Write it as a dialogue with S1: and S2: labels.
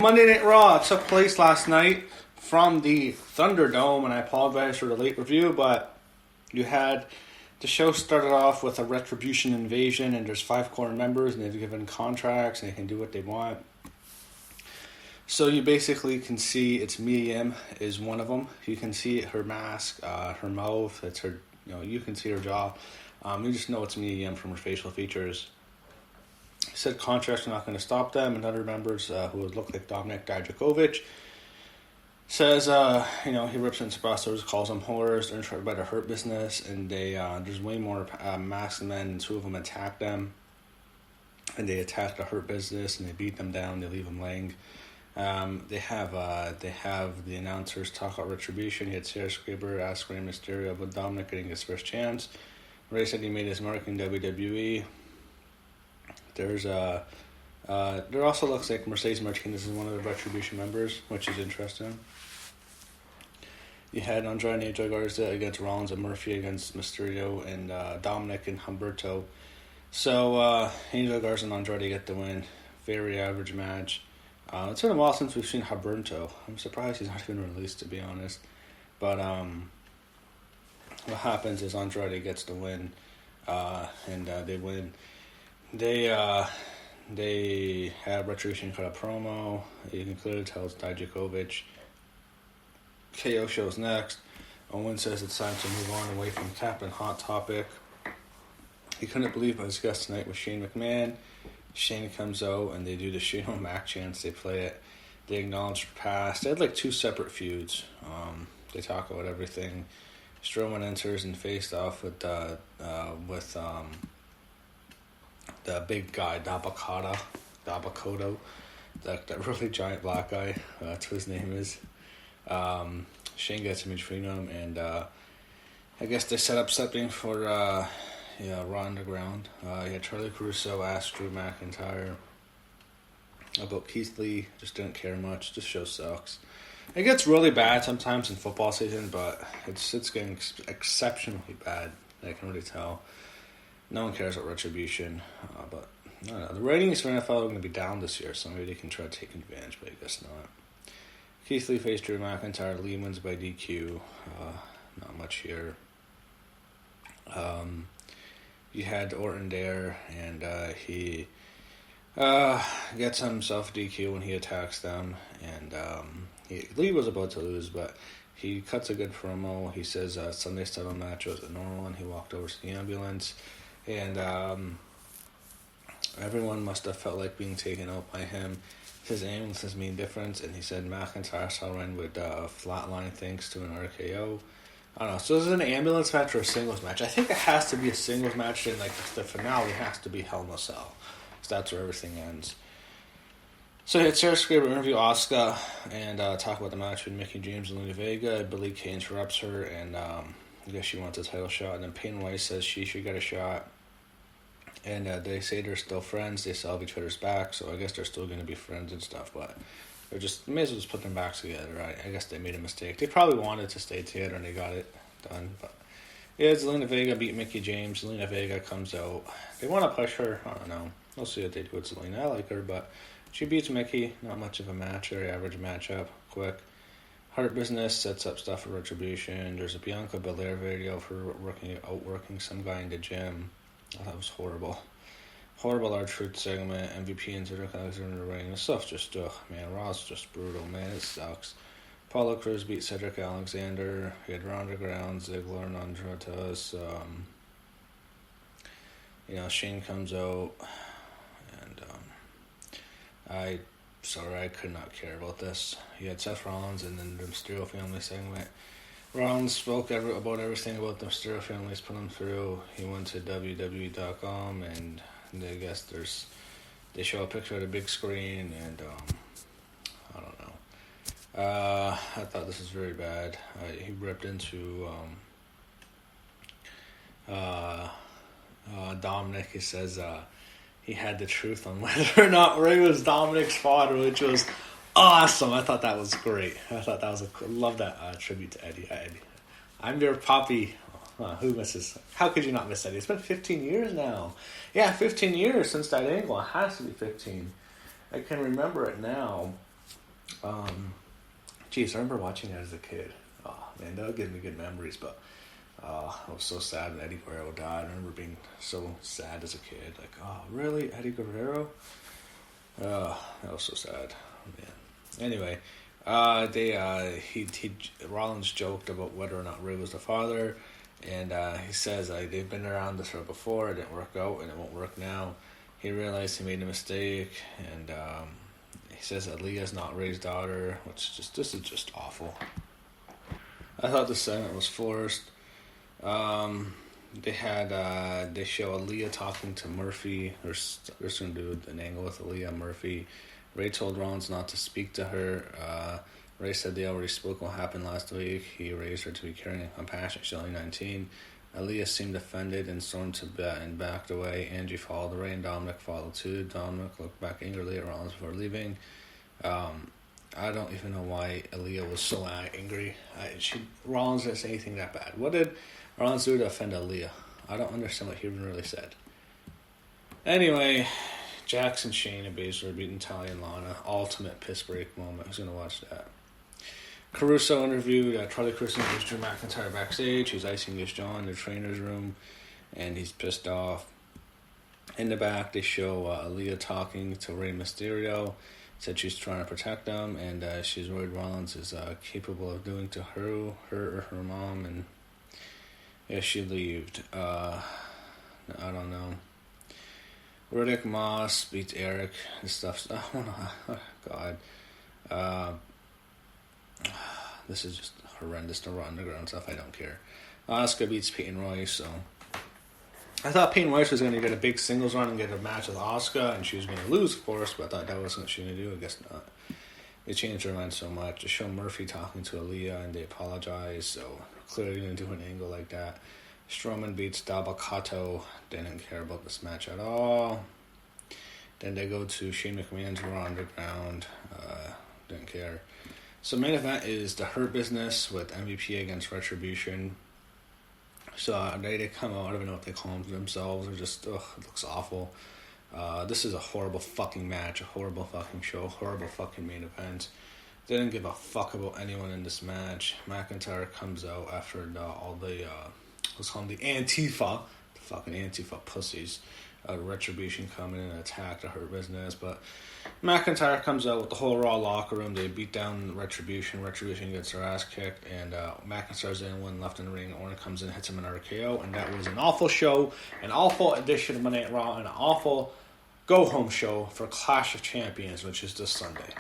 S1: Monday Night Raw took place last night from the Thunderdome, and I apologize for the late review, but you had the show started off with a Retribution invasion, and there's 5 core members, and they've given contracts, and they can do what they want. So you basically can see it's Mia Yim is one of them. You can see her mask, her mouth. It's her, you can see her jaw. You just know it's Mia Yim from her facial features. He said contracts are not going to stop them, and other members who would look like Dabba-Kato says, he rips into busters, calls them whores, they're trying to hurt business, and they there's way more masked men, and 2 of them attack them, and they attack the hurt business, and they beat them down, they leave them laying. They have the announcers talk about Retribution. He had Sarah Scriber ask Rey Mysterio about Dominic getting his first chance. Ray said he made his mark in WWE. There also looks like Mercedes Martinez is one of the Retribution members, which is interesting. You had Andrade Garza against Rollins and Murphy against Mysterio and Dominic and Humberto. So Angel Garza and Andrade get the win. Very average match. It's been a while since we've seen Humberto. I'm surprised he's not been released, to be honest. But what happens is Andrade gets the win, and they win. They have Retribution cut a promo. You can clearly tell it's Dijakovic. KO shows next. Owen says it's time to move on away from Captain Hot Topic. He couldn't believe his guest tonight was Shane McMahon. Shane comes out and they do the Shane O'Mac chants. They play it. They acknowledge the past. They had 2 separate feuds. They talk about everything. Strowman enters and faced off with the big guy Dabba-Kato, that really giant black guy. That's what his name is. Shane gets in between them, and I guess they set up something for Raw Underground. Charlie Caruso asked Drew McIntyre about Keith Lee. Just didn't care much. This show sucks. It gets really bad sometimes in football season, but it's getting exceptionally bad. I can really tell. No one cares about Retribution, but I don't know. The ratings for NFL are going to be down this year, so maybe they can try to take advantage, but I guess not. Keith Lee faced Drew McIntyre. Lee wins by DQ. Not much here. You had Orton there, and he gets himself DQ when he attacks them, and Lee was about to lose, but he cuts a good promo. He says Sunday's title match was a normal one. He walked over to the ambulance, and everyone must have felt like being taken out by him. His ambulances mean difference, and he said McIntyre saw Ryan would flatline thanks to an RKO. I don't know. So is it an ambulance match or a singles match? I think it has to be a singles match, and the finale has to be Hell in a Cell, because that's where everything ends. So you had Sarah Scriber interview Asuka and talk about the match with Mickie James and Luna Vega. Billie Kay interrupts her, and I guess she wants a title shot. And then Peyton White says she should get a shot. And they say they're still friends. They still have each other's back, so I guess they're still going to be friends and stuff. But they may as well just put them backs together. I guess they made a mistake. They probably wanted to stay together, and they got it done. But yeah, Zelina Vega beat Mickie James. Zelina Vega comes out. They want to push her. I don't know. We'll see what they do with Zelina. I like her, but she beats Mickie. Not much of a match. Very average matchup. Quick. Hurt Business sets up stuff for Retribution. There's a Bianca Belair video for outworking some guy in the gym. Oh, that was horrible. Horrible R-Truth segment. MVP and Cedric Alexander in the ring. This stuff's just, man, Raw's just brutal, man. It sucks. Apollo Crews beat Cedric Alexander. He had Ronda Ground, Ziggler, and Andrade. Shane comes out. And I could not care about this. He had Seth Rollins and then the Mysterio family segment. Rollins spoke about everything about the Mysterio families put him through. He went to WWE.com, and I guess they show a picture of the big screen, and I don't know. I thought this was very bad. He ripped into Dominic. He says he had the truth on whether or not Ray was Dominic's father, which was awesome. I thought that was great. Love that tribute to Eddie. I'm your poppy. Who misses? How could you not miss Eddie? It's been 15 years now. Yeah, 15 years since that angle. It has to be 15. I can remember it now. Geez, I remember watching it as a kid. Oh, man, that would give me good memories, but I was so sad when Eddie Guerrero died. I remember being so sad as a kid. Like, oh, really? Eddie Guerrero? That was so sad. Man. Anyway, Rollins joked about whether or not Ray was the father, and he says they've been around this road before. It didn't work out, and it won't work now. He realized he made a mistake, and he says that Leah's not Ray's daughter, which this is just awful. I thought the segment was forced. They show Aaliyah talking to Murphy. They're going to do an angle with Aaliyah Murphy. Ray told Rollins not to speak to her. Ray said they already spoke what happened last week. He raised her to be caring and compassionate. She's only 19. Aaliyah seemed offended and stormed to bed and backed away. Angie followed Ray and Dominic followed too. Dominic looked back angrily at Rollins before leaving. I don't even know why Aaliyah was so angry. Rollins didn't say anything that bad. What did Rollins do to offend Aaliyah? I don't understand what he even really said. Anyway, Jackson, Shane, and Baszler beating Talia and Lana. Ultimate piss break moment. Who's going to watch that? Caruso interviewed Charlie Caruso interviews Drew McIntyre backstage. He's icing his jaw in the trainer's room, and he's pissed off. In the back, they show Aaliyah talking to Rey Mysterio. Said she's trying to protect him, and she's worried Rollins is capable of doing to her or her mom, and yeah, she left. I don't know. Riddick Moss beats Eric and stuff. Oh God. This is just horrendous. The Raw Underground stuff, I don't care. Asuka beats Peyton Royce, so I thought Peyton Royce was going to get a big singles run and get a match with Asuka, and she was going to lose, of course, but I thought that wasn't what she was going to do. I guess not. They changed their mind so much. To show Murphy talking to Aaliyah, and they apologize, so clearly going to do an angle like that. Strowman beats Dabba-Kato. Didn't care about this match at all. Then they go to Shane McMahon's Raw Underground. Didn't care. So main event is the Hurt Business with MVP against Retribution. So they come out, I don't even know what they call themselves. They're just, it looks awful. This is a horrible fucking match, a horrible fucking show, horrible fucking main event. They didn't give a fuck about anyone in this match. McIntyre comes out after let's call them the Antifa, the fucking Antifa pussies. Retribution come in and attack the Hurt Business, but McIntyre comes out with the whole Raw locker room. They beat down Retribution. Retribution gets their ass kicked, and McIntyre's the only one left in the ring. Orton comes in, hits him an RKO, and that was an awful show, an awful edition of Monday Night Raw, and an awful go-home show for Clash of Champions, which is this Sunday.